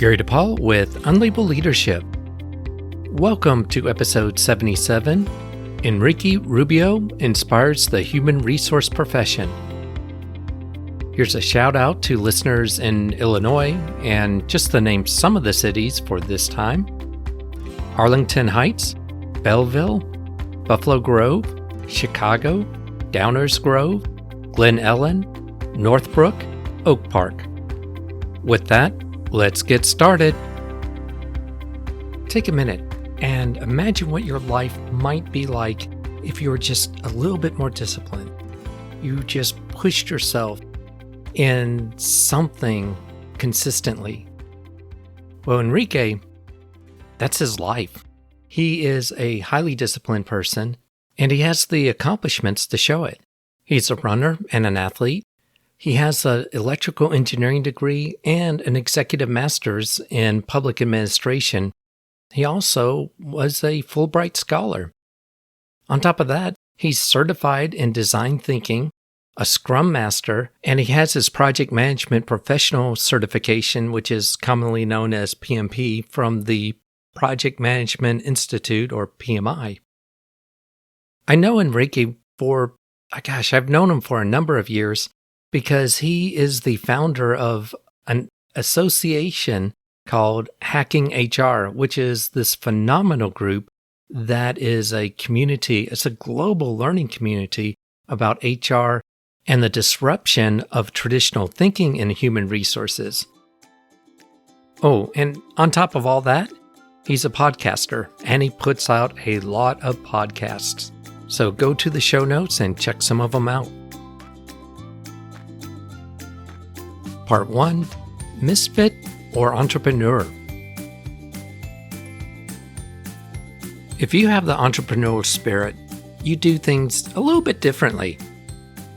Gary DePaul with Unlabeled Leadership. Welcome to episode 77. Enrique Rubio inspires the human resource profession. Here's a shout out to listeners in Illinois, and just to name some of the cities for this time: Arlington Heights, Belleville, Buffalo Grove, Chicago, Downers Grove, Glen Ellen, Northbrook, Oak Park. With that, let's get started. Take a minute and imagine what your life might be like if you were just a little bit more disciplined. You just pushed yourself in something consistently. Well, Enrique, that's his life. He is a highly disciplined person, and he has the accomplishments to show it. He's a runner and an athlete. He has an electrical engineering degree and an executive master's in public administration. He also was a Fulbright Scholar. On top of that, he's certified in design thinking, a Scrum Master, and he has his project management professional certification, which is commonly known as PMP, from the Project Management Institute, or PMI. I know Enrique I've known him for a number of years, because he is the founder of an association called Hacking HR, which is this phenomenal group that is a community. It's a global learning community about HR and the disruption of traditional thinking in human resources. Oh, and on top of all that, he's a podcaster, and he puts out a lot of podcasts. So go to the show notes and check some of them out. Part 1, Misfit or Entrepreneur. If you have the entrepreneurial spirit, you do things a little bit differently.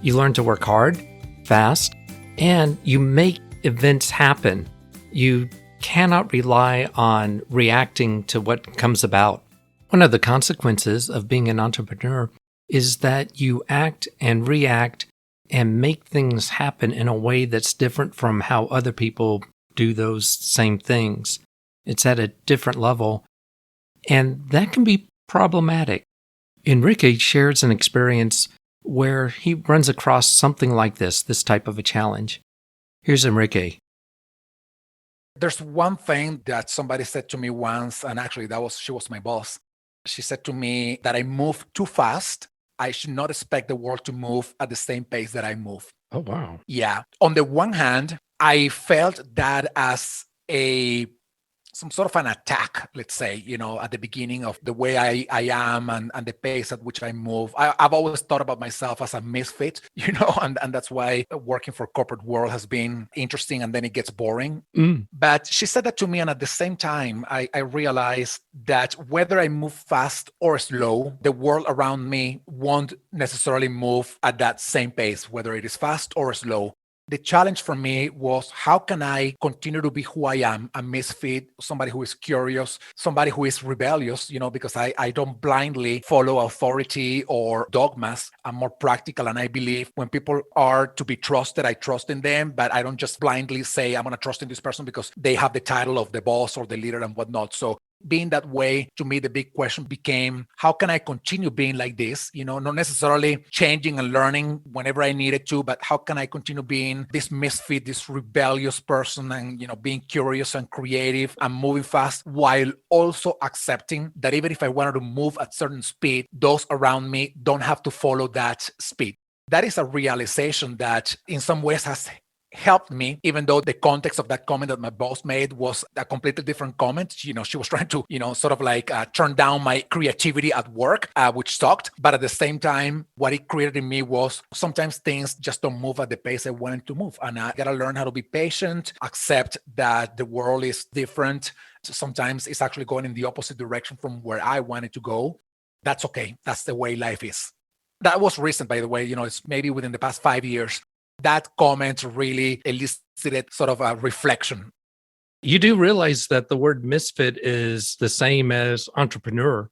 You learn to work hard, fast, and you make events happen. You cannot rely on reacting to what comes about. One of the consequences of being an entrepreneur is that you act and react and make things happen in a way that's different from how other people do those same things. It's at a different level, and that can be problematic. Enrique shares an experience where he runs across something like this type of a challenge. Here's Enrique. There's one thing that somebody said to me once, and actually she was my boss. She said to me that I move too fast. I should not expect the world to move at the same pace that I move. Oh, wow. Yeah. On the one hand, I felt that as some sort of an attack, let's say, at the beginning of the way I am and the pace at which I move. I've always thought about myself as a misfit, and that's why working for corporate world has been interesting, and then it gets boring. But she said that to me, and at the same time, I realized that whether I move fast or slow, the world around me won't necessarily move at that same pace, whether it is fast or slow. The challenge for me was, how can I continue to be who I am, a misfit, somebody who is curious, somebody who is rebellious, because I don't blindly follow authority or dogmas. I'm more practical, and I believe when people are to be trusted, I trust in them, but I don't just blindly say I'm going to trust in this person because they have the title of the boss or the leader and whatnot. So being that way, to me, the big question became, how can I continue being like this? Not necessarily changing and learning whenever I needed to, but how can I continue being this misfit, this rebellious person, and, being curious and creative and moving fast, while also accepting that even if I wanted to move at certain speed, those around me don't have to follow that speed. That is a realization that in some ways has helped me, even though the context of that comment that my boss made was a completely different comment. She was trying to, sort of like turn down my creativity at work, which sucked. But at the same time, what it created in me was sometimes things just don't move at the pace I wanted to move. And I got to learn how to be patient, accept that the world is different. Sometimes it's actually going in the opposite direction from where I wanted to go. That's okay. That's the way life is. That was recent, by the way. It's maybe within the past 5 years. That comment really elicited sort of a reflection. You do realize that the word misfit is the same as entrepreneur.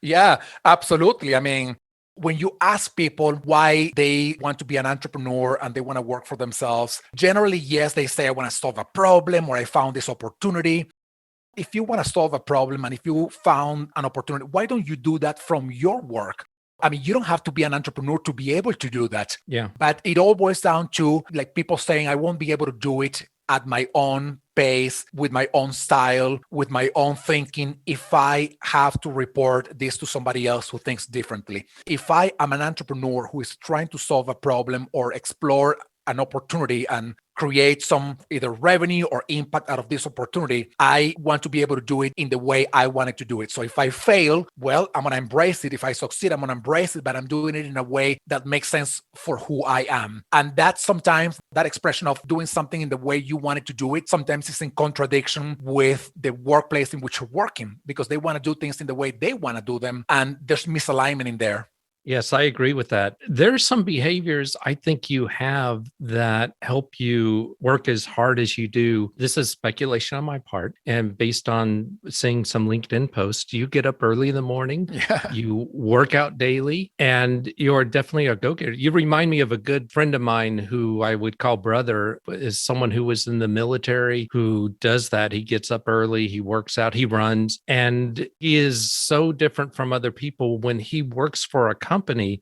Yeah, absolutely. I mean, When you ask people why they want to be an entrepreneur and they want to work for themselves, generally, yes, they say, I want to solve a problem or I found this opportunity. If you want to solve a problem and if you found an opportunity, why don't you do that from your work? I mean, you don't have to be an entrepreneur to be able to do that. Yeah. But it all boils down to like people saying, I won't be able to do it at my own pace, with my own style, with my own thinking, if I have to report this to somebody else who thinks differently. If I am an entrepreneur who is trying to solve a problem or explore an opportunity and create some either revenue or impact out of this opportunity, I want to be able to do it in the way I wanted to do it. So if I fail, well, I'm going to embrace it. If I succeed, I'm going to embrace it, but I'm doing it in a way that makes sense for who I am. And that's sometimes that expression of doing something in the way you wanted to do it, sometimes it's in contradiction with the workplace in which you're working because they want to do things in the way they want to do them. And there's misalignment in there. Yes, I agree with that. There's some behaviors I think you have that help you work as hard as you do. This is speculation on my part. And based on seeing some LinkedIn posts, you get up early in the morning, you work out daily, and you're definitely a go-getter. You remind me of a good friend of mine who I would call brother, is someone who was in the military who does that. He gets up early, he works out, he runs, and he is so different from other people. When he works for a company,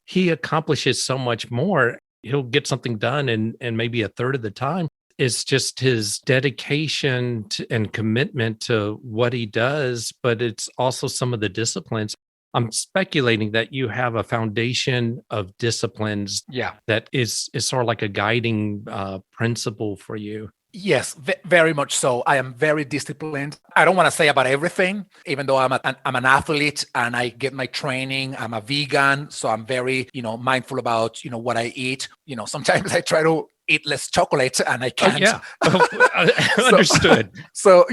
he accomplishes so much more. He'll get something done in maybe a third of the time. It's just his dedication and commitment to what he does, but it's also some of the disciplines. I'm speculating that you have a foundation of disciplines that is sort of like a guiding principle for you. Yes, very much so. I am very disciplined. I don't want to say about everything, even though I'm an athlete and I get my training. I'm a vegan, so I'm very, mindful about, what I eat. Sometimes I try to eat less chocolate and I can't. Understood. So,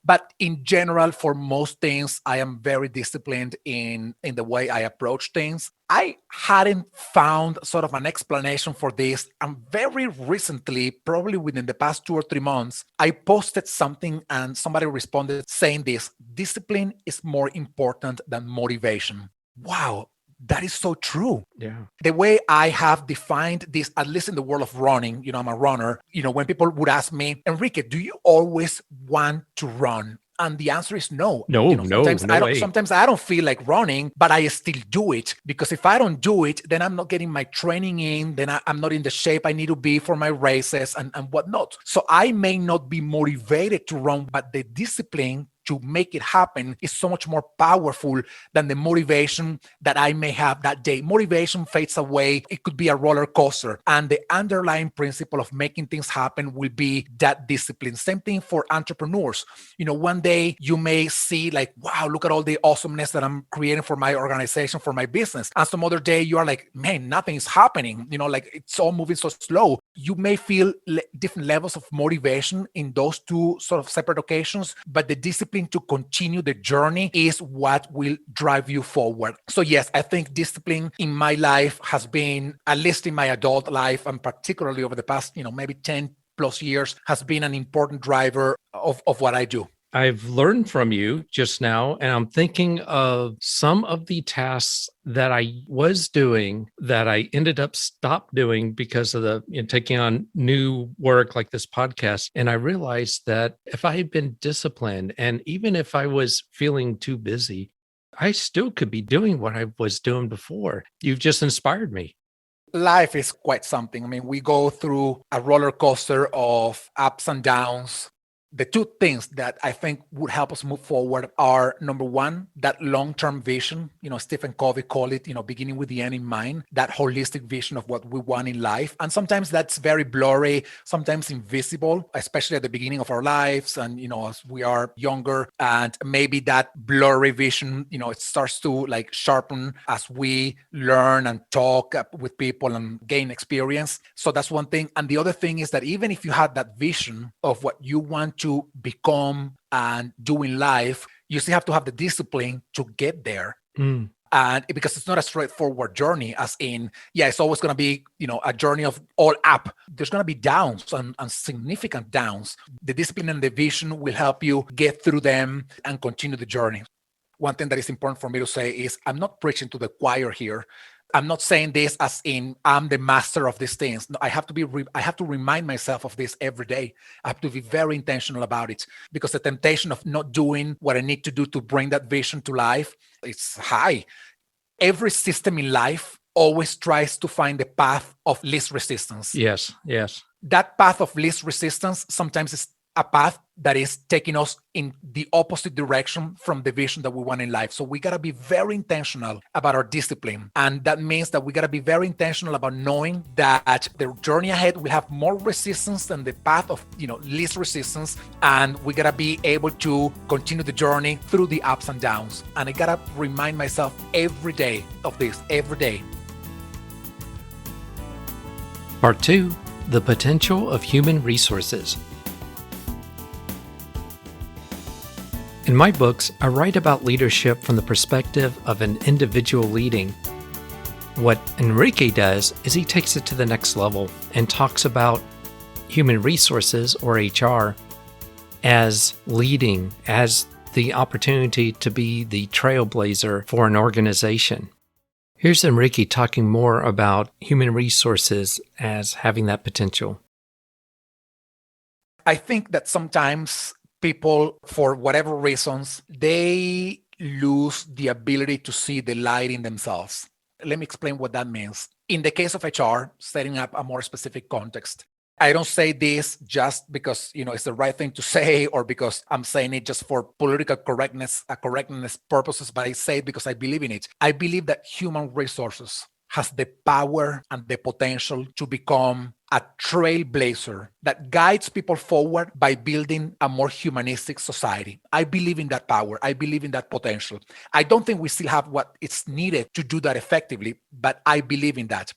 but in general, for most things, I am very disciplined in the way I approach things. I hadn't found sort of an explanation for this. And very recently, probably within the past 2 or 3 months, I posted something and somebody responded saying this: discipline is more important than motivation. Wow. That is so true. Yeah. The way I have defined this, at least in the world of running, I'm a runner, when people would ask me, Enrique, do you always want to run? And the answer is no. Sometimes I don't feel like running, but I still do it, because if I don't do it, then I'm not getting my training in, then I'm not in the shape I need to be for my races and whatnot. So I may not be motivated to run, but the discipline to make it happen is so much more powerful than the motivation that I may have that day. Motivation fades away. It could be a roller coaster. And the underlying principle of making things happen will be that discipline. Same thing for entrepreneurs. One day you may see like, wow, look at all the awesomeness that I'm creating for my organization, for my business. And some other day you are like, man, nothing is happening. Like it's all moving so slow. You may feel different levels of motivation in those two sort of separate occasions, but the discipline to continue the journey is what will drive you forward. So yes, I think discipline in my life has been, at least in my adult life, and particularly over the past, maybe 10 plus years, has been an important driver of what I do. I've learned from you just now, and I'm thinking of some of the tasks that I was doing that I ended up stopped doing because of taking on new work like this podcast. And I realized that if I had been disciplined, and even if I was feeling too busy, I still could be doing what I was doing before. You've just inspired me. Life is quite something. I mean, we go through a roller coaster of ups and downs. The two things that I think would help us move forward are, number one, that long-term vision. Stephen Covey called it, beginning with the end in mind, that holistic vision of what we want in life. And sometimes that's very blurry, sometimes invisible, especially at the beginning of our lives. And, as we are younger, and maybe that blurry vision, it starts to like sharpen as we learn and talk with people and gain experience. So that's one thing. And the other thing is that even if you had that vision of what you want to become and do in life, you still have to have the discipline to get there. And because it's not a straightforward journey, as in, it's always going to be, a journey of all up. There's going to be downs and significant downs. The discipline and the vision will help you get through them and continue the journey. One thing that is important for me to say is I'm not preaching to the choir here. I'm not saying this as in I'm the master of these things. No, I have to remind myself of this every day. I have to be very intentional about it, because the temptation of not doing what I need to do to bring that vision to life, it's high. Every system in life always tries to find the path of least resistance. Yes. That path of least resistance sometimes is a path that is taking us in the opposite direction from the vision that we want in life. So we got to be very intentional about our discipline. And that means that we got to be very intentional about knowing that the journey ahead will have more resistance than the path of, least resistance. And we got to be able to continue the journey through the ups and downs. And I got to remind myself every day of this, every day. Part 2, the potential of human resources. In my books, I write about leadership from the perspective of an individual leading. What Enrique does is he takes it to the next level and talks about human resources, or HR, as leading, as the opportunity to be the trailblazer for an organization. Here's Enrique talking more about human resources as having that potential. I think that sometimes people, for whatever reasons, they lose the ability to see the light in themselves. Let me explain what that means. In the case of HR, setting up a more specific context, I don't say this just because, it's the right thing to say, or because I'm saying it just for political correctness purposes, but I say it because I believe in it. I believe that human resources has the power and the potential to become a trailblazer that guides people forward by building a more humanistic society. I believe in that power. I believe in that potential. I don't think we still have what is needed to do that effectively, but I believe in that.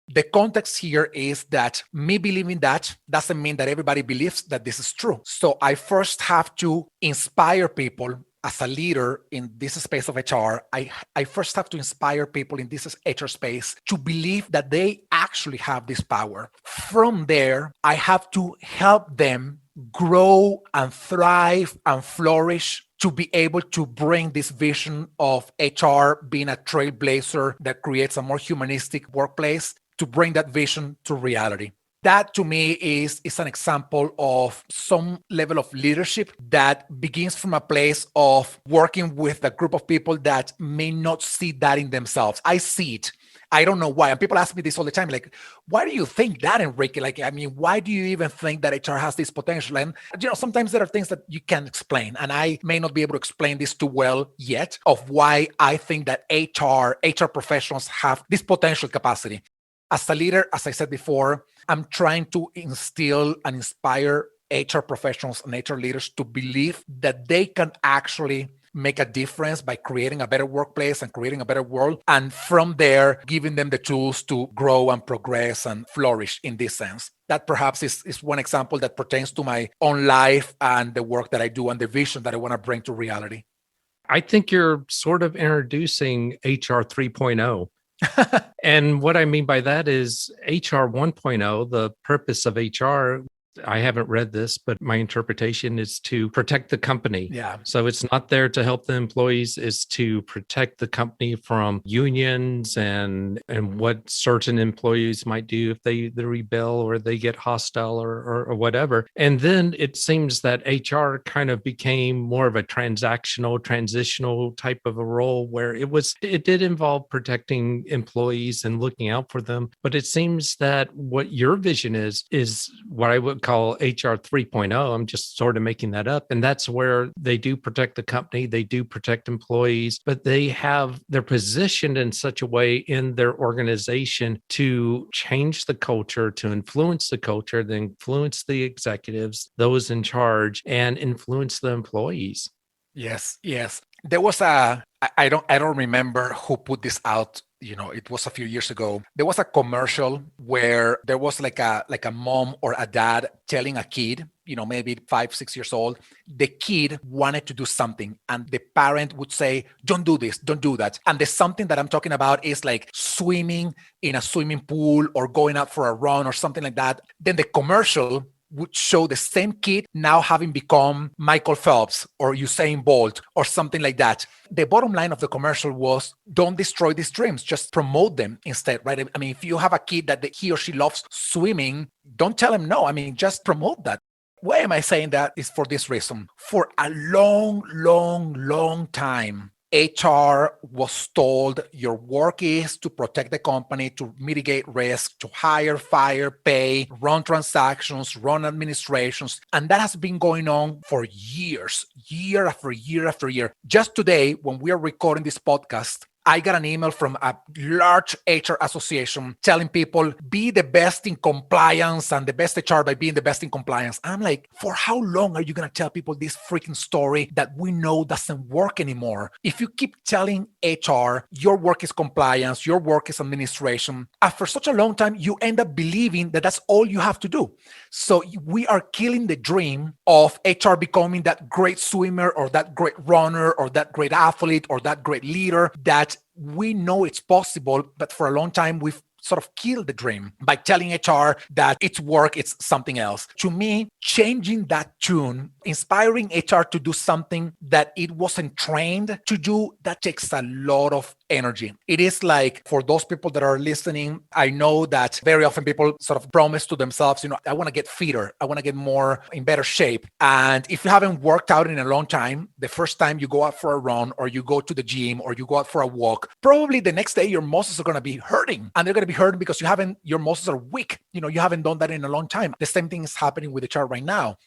The context here is that me believing that doesn't mean that everybody believes that this is true. So I first have to inspire people. As a leader in this space of HR, I first have to inspire people in this HR space to believe that they actually have this power. From there, I have to help them grow and thrive and flourish to be able to bring this vision of HR being a trailblazer that creates a more humanistic workplace, to bring that vision to reality. That to me is an example of some level of leadership that begins from a place of working with a group of people that may not see that in themselves. I see it. I don't know why. And people ask me this all the time, like, why do you think that, Enrique? Why do you even think that HR has this potential? And, sometimes there are things that you can't explain. And I may not be able to explain this too well yet, of why I think that HR professionals have this potential capacity. As a leader, as I said before, I'm trying to instill and inspire HR professionals and HR leaders to believe that they can actually make a difference by creating a better workplace and creating a better world. And from there, giving them the tools to grow and progress and flourish in this sense. That perhaps is one example that pertains to my own life and the work that I do and the vision that I want to bring to reality. I think you're sort of introducing HR 3.0. And what I mean by that is HR 1.0, the purpose of HR, I haven't read this, but my interpretation is to protect the company. Yeah. So it's not there to help the employees, it's to protect the company from unions and what certain employees might do if they rebel or they get hostile or whatever. And then it seems that HR kind of became more of a transitional type of a role where it did involve protecting employees and looking out for them. But it seems that what your vision is what I would call HR 3.0. I'm just sort of making that up. And that's where they do protect the company, they do protect employees, but they're positioned in such a way in their organization to change the culture, to influence the culture, then influence the executives, those in charge, and influence the employees. Yes. There was I don't remember who put this out. It was a few years ago. There was a commercial where there was like a mom or a dad telling a kid, maybe 5-6 years old, the kid wanted to do something and the parent would say, don't do this, don't do that. And the something that I'm talking about is like swimming in a swimming pool or going out for a run or something like that. Then the commercial would show the same kid now having become Michael Phelps or Usain Bolt or something like that. The bottom line of the commercial was, don't destroy these dreams, just promote them instead, right? I mean, if you have a kid that he or she loves swimming, don't tell him no. I mean, just promote that. Why am I saying that? Is for this reason. For a long time, HR was told your work is to protect the company, to mitigate risk, to hire, fire, pay, run transactions, run administrations. And that has been going on for years, year after year after year. Just today, when we are recording this podcast, I got an email from a large HR association telling people, be the best in compliance and the best HR by being the best in compliance. I'm like, for how long are you going to tell people this freaking story that we know doesn't work anymore? If you keep telling HR, your work is compliance, your work is administration, after such a long time, you end up believing that that's all you have to do. So we are killing the dream of HR becoming that great swimmer or that great runner or that great athlete or that great leader that we know it's possible, but for a long time, we've sort of killed the dream by telling HR that it's work, it's something else. To me, changing that tune, inspiring HR to do something that it wasn't trained to do, that takes a lot of energy. It is like, for those people that are listening, I know that very often people sort of promise to themselves, I want to get fitter. I want to get more in better shape. And if you haven't worked out in a long time, the first time you go out for a run or you go to the gym or you go out for a walk, probably the next day your muscles are going to be hurting, and they're going to be hurting because your muscles are weak. You haven't done that in a long time. The same thing is happening with HR right now.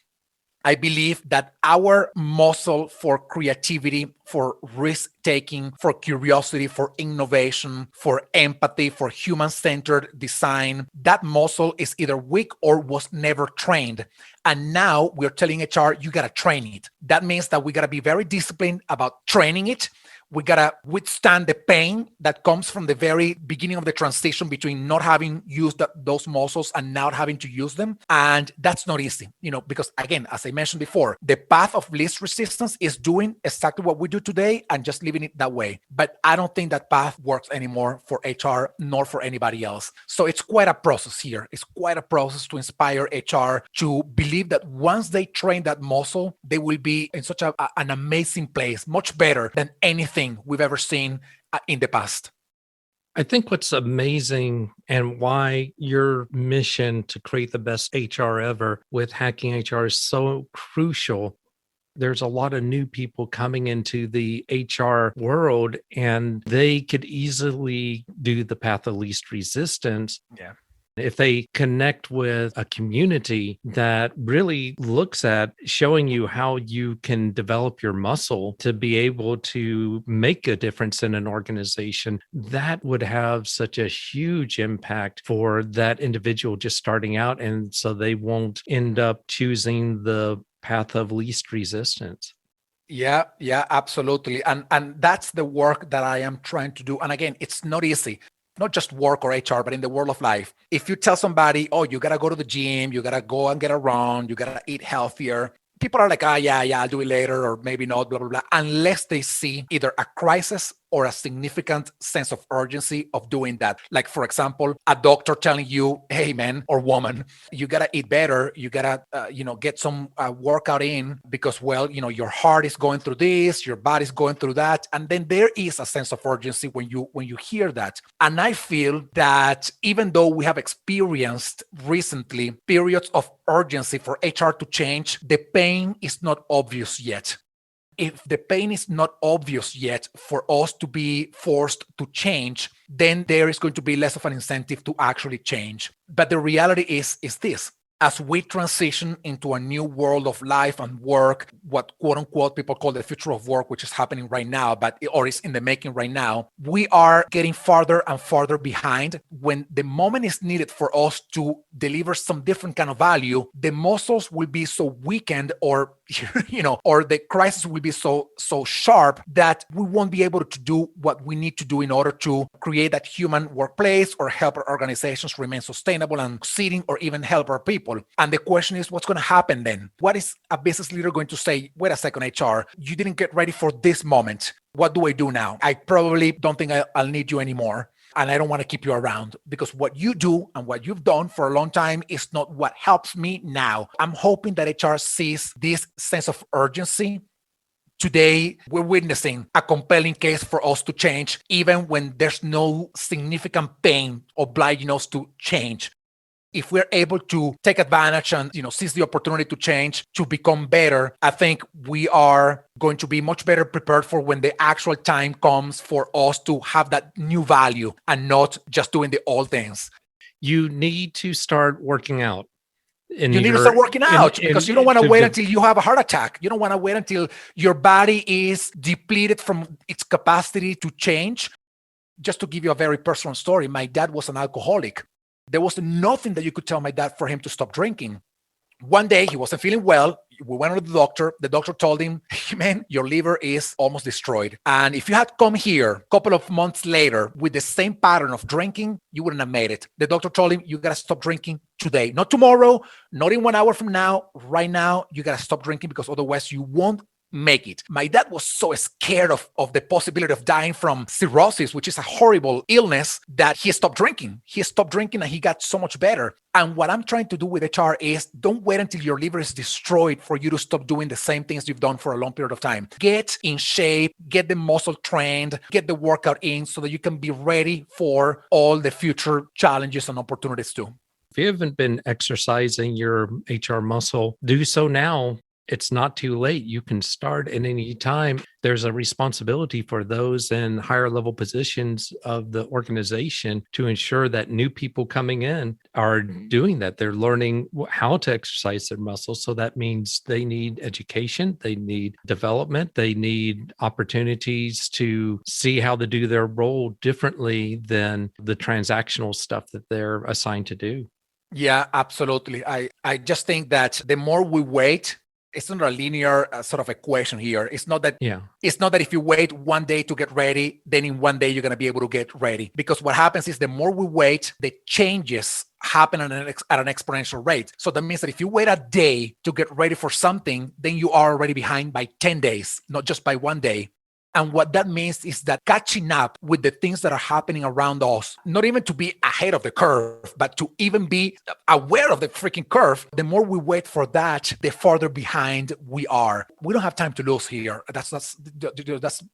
I believe that our muscle for creativity, for risk-taking, for curiosity, for innovation, for empathy, for human-centered design, that muscle is either weak or was never trained. And now we're telling HR, you got to train it. That means that we got to be very disciplined about training it. We got to withstand the pain that comes from the very beginning of the transition between not having used those muscles and now having to use them. And that's not easy, because again, as I mentioned before, the path of least resistance is doing exactly what we do today and just leaving it that way. But I don't think that path works anymore for HR nor for anybody else. So it's quite a process here. It's quite a process to inspire HR to believe that once they train that muscle, they will be in such an amazing place, much better than anything we've ever seen in the past. I think what's amazing and why your mission to create the best HR ever with Hacking HR is so crucial. There's a lot of new people coming into the HR world, and they could easily do the path of least resistance. Yeah. If they connect with a community that really looks at showing you how you can develop your muscle to be able to make a difference in an organization, that would have such a huge impact for that individual just starting out. And so they won't end up choosing the path of least resistance. Yeah, absolutely. And that's the work that I am trying to do. And again, it's not easy. Not just work or HR, but in the world of life. If you tell somebody, oh, you got to go to the gym, you got to go and get around, you got to eat healthier, people are like, yeah, I'll do it later, or maybe not, blah, blah, blah, unless they see either a crisis or a significant sense of urgency of doing that. Like, for example, a doctor telling you, hey, man or woman, you got to eat better. You got to, get some workout in because, well, your heart is going through this, your body's going through that. And then there is a sense of urgency when you hear that. And I feel that even though we have experienced recently periods of urgency for HR to change, the pain is not obvious yet. If the pain is not obvious yet for us to be forced to change, then there is going to be less of an incentive to actually change. But the reality is this. As we transition into a new world of life and work, what quote unquote people call the future of work, which is happening right now, or is in the making right now, we are getting farther and farther behind. When the moment is needed for us to deliver some different kind of value, the muscles will be so weakened, or or the crisis will be so sharp that we won't be able to do what we need to do in order to create that human workplace or help our organizations remain sustainable and succeeding, or even help our people. And the question is, what's going to happen then? What is a business leader going to say? Wait a second, HR, you didn't get ready for this moment. What do I do now? I probably don't think I'll need you anymore. and I don't want to keep you around because what you do and what you've done for a long time is not what helps me now. I'm hoping that HR sees this sense of urgency. Today, we're witnessing a compelling case for us to change, even when there's no significant pain obliging us to change. If we're able to take advantage and seize the opportunity to change, to become better, I think we are going to be much better prepared for when the actual time comes for us to have that new value and not just doing the old things. You need to start working out. You need to start working out because you don't want to wait until you have a heart attack. You don't want to wait until your body is depleted from its capacity to change. Just to give you a very personal story, my dad was an alcoholic. There was nothing that you could tell my dad for him to stop drinking. One day, he wasn't feeling well. We went to the doctor. The doctor told him, hey, man, your liver is almost destroyed. And if you had come here a couple of months later with the same pattern of drinking, you wouldn't have made it. The doctor told him, you got to stop drinking today. Not tomorrow, not in 1 hour from now. Right now, you got to stop drinking because otherwise you won't make it. My dad was so scared of the possibility of dying from cirrhosis, which is a horrible illness, that he stopped drinking. He stopped drinking and he got so much better. And what I'm trying to do with HR is don't wait until your liver is destroyed for you to stop doing the same things you've done for a long period of time. Get in shape, get the muscle trained, get the workout in so that you can be ready for all the future challenges and opportunities too. If you haven't been exercising your HR muscle, do so now. It's not too late. You can start at any time. There's a responsibility for those in higher level positions of the organization to ensure that new people coming in are doing that. They're learning how to exercise their muscles. So that means they need education, they need development, they need opportunities to see how to do their role differently than the transactional stuff that they're assigned to do. Yeah, absolutely. I just think that the more we wait, it's not a linear sort of equation here. It's not that if you wait 1 day to get ready, then in 1 day you're going to be able to get ready. Because what happens is the more we wait, the changes happen at an exponential rate. So that means that if you wait a day to get ready for something, then you are already behind by 10 days, not just by 1 day. And what that means is that catching up with the things that are happening around us, not even to be ahead of the curve, but to even be aware of the freaking curve, the more we wait for that, the farther behind we are. We don't have time to lose here. That's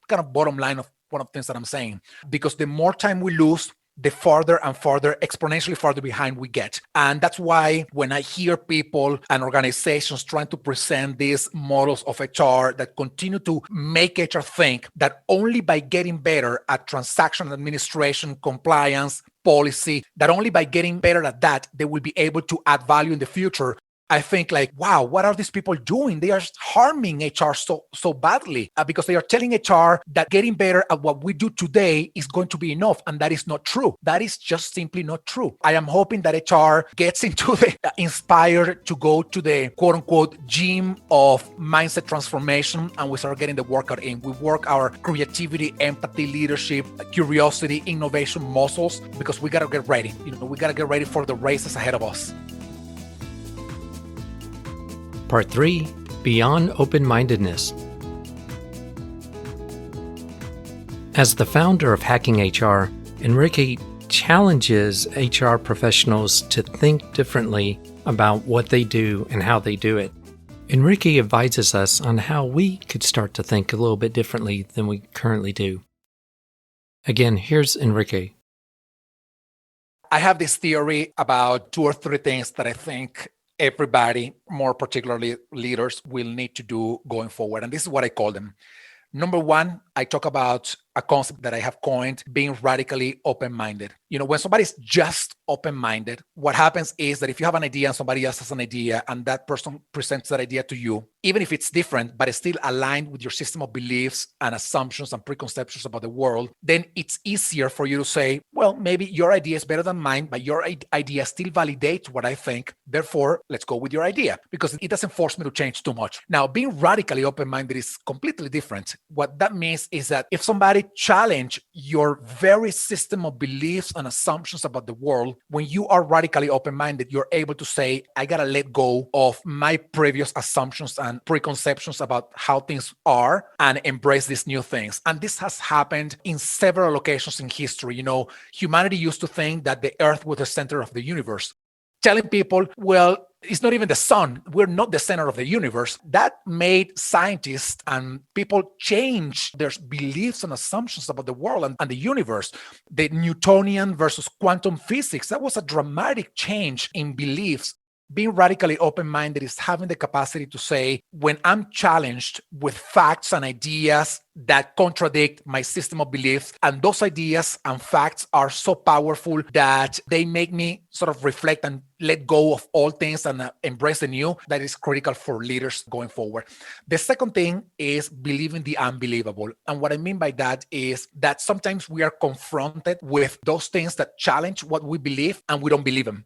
kind of bottom line of one of the things that I'm saying. Because the more time we lose, the farther and farther, exponentially farther behind we get. And that's why when I hear people and organizations trying to present these models of HR that continue to make HR think that only by getting better at transaction administration, compliance, policy, that only by getting better at that, they will be able to add value in the future. I think like, wow, what are these people doing? They are harming HR so badly because they are telling HR that getting better at what we do today is going to be enough. And that is not true. That is just simply not true. I am hoping that HR gets into the inspired to go to the quote unquote gym of mindset transformation. And we start getting the workout in. We work our creativity, empathy, leadership, curiosity, innovation muscles because we got to get ready. We got to get ready for the races ahead of us. Part 3, Beyond Open-Mindedness. As the founder of Hacking HR, Enrique challenges HR professionals to think differently about what they do and how they do it. Enrique advises us on how we could start to think a little bit differently than we currently do. Again, here's Enrique. I have this theory about 2 or 3 things that I think everybody, more particularly leaders, will need to do going forward. And this is what I call them. Number 1, I talk about a concept that I have coined, being radically open-minded. When somebody's just open-minded, what happens is that if you have an idea and somebody else has an idea and that person presents that idea to you, even if it's different, but it's still aligned with your system of beliefs and assumptions and preconceptions about the world, then it's easier for you to say, well, maybe your idea is better than mine, but your idea still validates what I think. Therefore, let's go with your idea because it doesn't force me to change too much. Now, being radically open-minded is completely different. What that means is that if somebody might challenge your very system of beliefs and assumptions about the world. When you are radically open-minded, you're able to say, I gotta let go of my previous assumptions and preconceptions about how things are and embrace these new things. And this has happened in several occasions in history. Humanity used to think that the earth was the center of the universe. Telling people, well, it's not even the sun. We're not the center of the universe. That made scientists and people change their beliefs and assumptions about the world and the universe. The Newtonian versus quantum physics, that was a dramatic change in beliefs. Being radically open-minded is having the capacity to say, when I'm challenged with facts and ideas that contradict my system of beliefs, and those ideas and facts are so powerful that they make me sort of reflect and let go of all things and embrace the new, that is critical for leaders going forward. The second thing is believing the unbelievable. And what I mean by that is that sometimes we are confronted with those things that challenge what we believe and we don't believe them.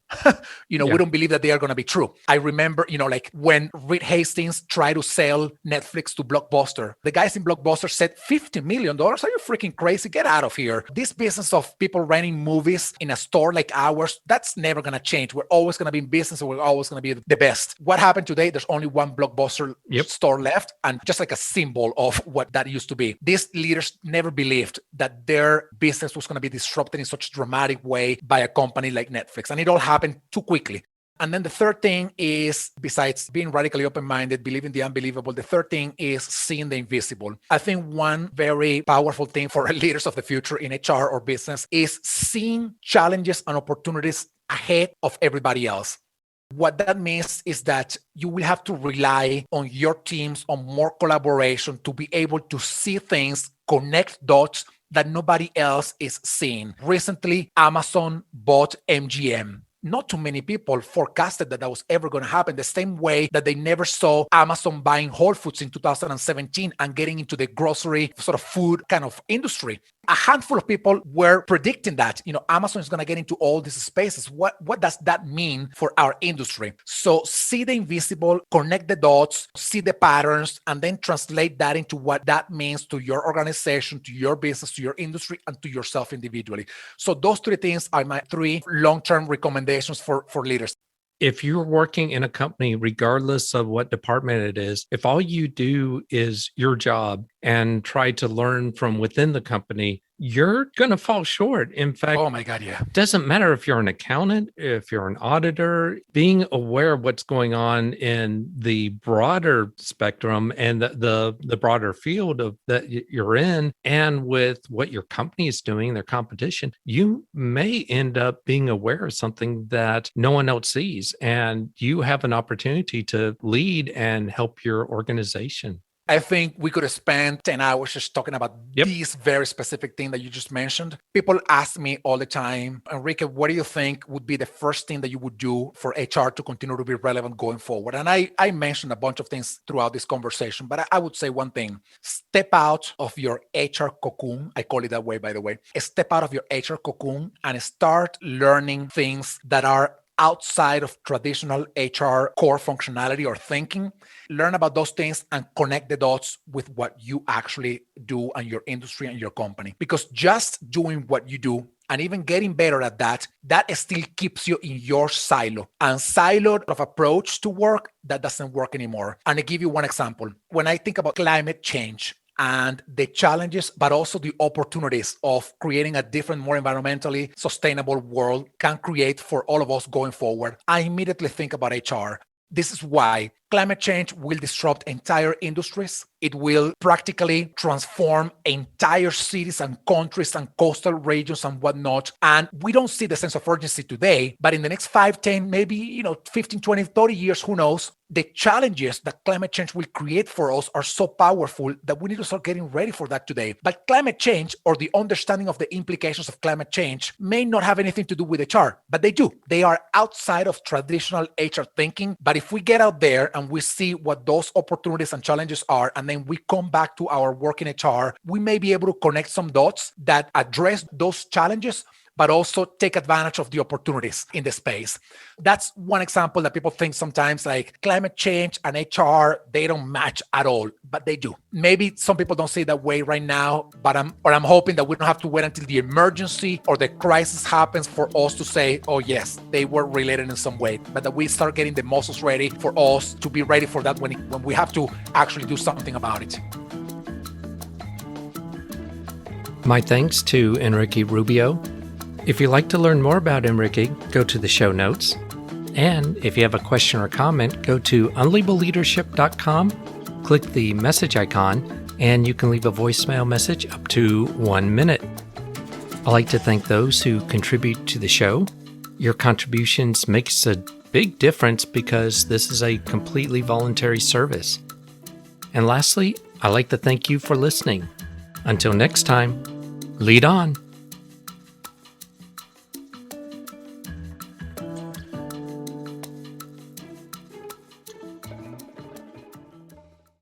We don't believe that they are going to be true. I remember, like when Reed Hastings tried to sell Netflix to Blockbuster, the guys in Blockbuster said $50 million. Are you freaking crazy? Get out of here. This business of people renting movies in a store like ours, that's never going to change. We're always going to be in business and we're always going to be the best. What happened today? There's only one Blockbuster store left, and just like a symbol of what that used to be. These leaders never believed that their business was going to be disrupted in such a dramatic way by a company like Netflix. And it all happened too quickly. And then the third thing is, besides being radically open-minded, believing the unbelievable, the third thing is seeing the invisible. I think one very powerful thing for leaders of the future in HR or business is seeing challenges and opportunities ahead of everybody else. What that means is that you will have to rely on your teams, on more collaboration to be able to see things, connect dots that nobody else is seeing. Recently, Amazon bought MGM. Not too many people forecasted that was ever going to happen, the same way that they never saw Amazon buying Whole Foods in 2017 and getting into the grocery sort of food kind of industry. A handful of people were predicting that, Amazon is going to get into all these spaces. What does that mean for our industry? So see the invisible, connect the dots, see the patterns, and then translate that into what that means to your organization, to your business, to your industry, and to yourself individually. So those three things are my three long-term recommendations for leaders. If you're working in a company, regardless of what department it is, if all you do is your job and try to learn from within the company, you're going to fall short. In fact, oh my God, yeah. It doesn't matter if you're an accountant, if you're an auditor, being aware of what's going on in the broader spectrum and the broader field of that you're in, and with what your company is doing, their competition, you may end up being aware of something that no one else sees. And you have an opportunity to lead and help your organization. I think we could spend 10 hours just talking about this very specific thing that you just mentioned. People ask me all the time, Enrique, what do you think would be the first thing that you would do for HR to continue to be relevant going forward? And I mentioned a bunch of things throughout this conversation, but I would say one thing: step out of your HR cocoon. I call it that way, by the way. Step out of your HR cocoon and start learning things that are outside of traditional HR core functionality or thinking. Learn about those things and connect the dots with what you actually do and your industry and your company. Because just doing what you do and even getting better at that still keeps you in your silo. And siloed of approach to work, that doesn't work anymore. And I give you one example. When I think about climate change and the challenges, but also the opportunities of creating a different, more environmentally sustainable world can create for all of us going forward, I immediately think about HR. This is why climate change will disrupt entire industries. It will practically transform entire cities and countries and coastal regions and whatnot. And we don't see the sense of urgency today, but in the next 5, 10, maybe 15, 20, 30 years, who knows, the challenges that climate change will create for us are so powerful that we need to start getting ready for that today. But climate change, or the understanding of the implications of climate change, may not have anything to do with HR, but they do. They are outside of traditional HR thinking. But if we get out there and we see what those opportunities and challenges are, and then we come back to our work in HR, we may be able to connect some dots that address those challenges, but also take advantage of the opportunities in the space. That's one example that people think sometimes like climate change and HR, they don't match at all, but they do. Maybe some people don't see it that way right now, but I'm hoping that we don't have to wait until the emergency or the crisis happens for us to say, oh yes, they were related in some way, but that we start getting the muscles ready for us to be ready for that when we have to actually do something about it. My thanks to Enrique Rubio. If you'd like to learn more about Enrique, go to the show notes. And if you have a question or comment, go to unlabelleadership.com, click the message icon, and you can leave a voicemail message up to 1 minute. I'd like to thank those who contribute to the show. Your contributions makes a big difference because this is a completely voluntary service. And lastly, I'd like to thank you for listening. Until next time, lead on.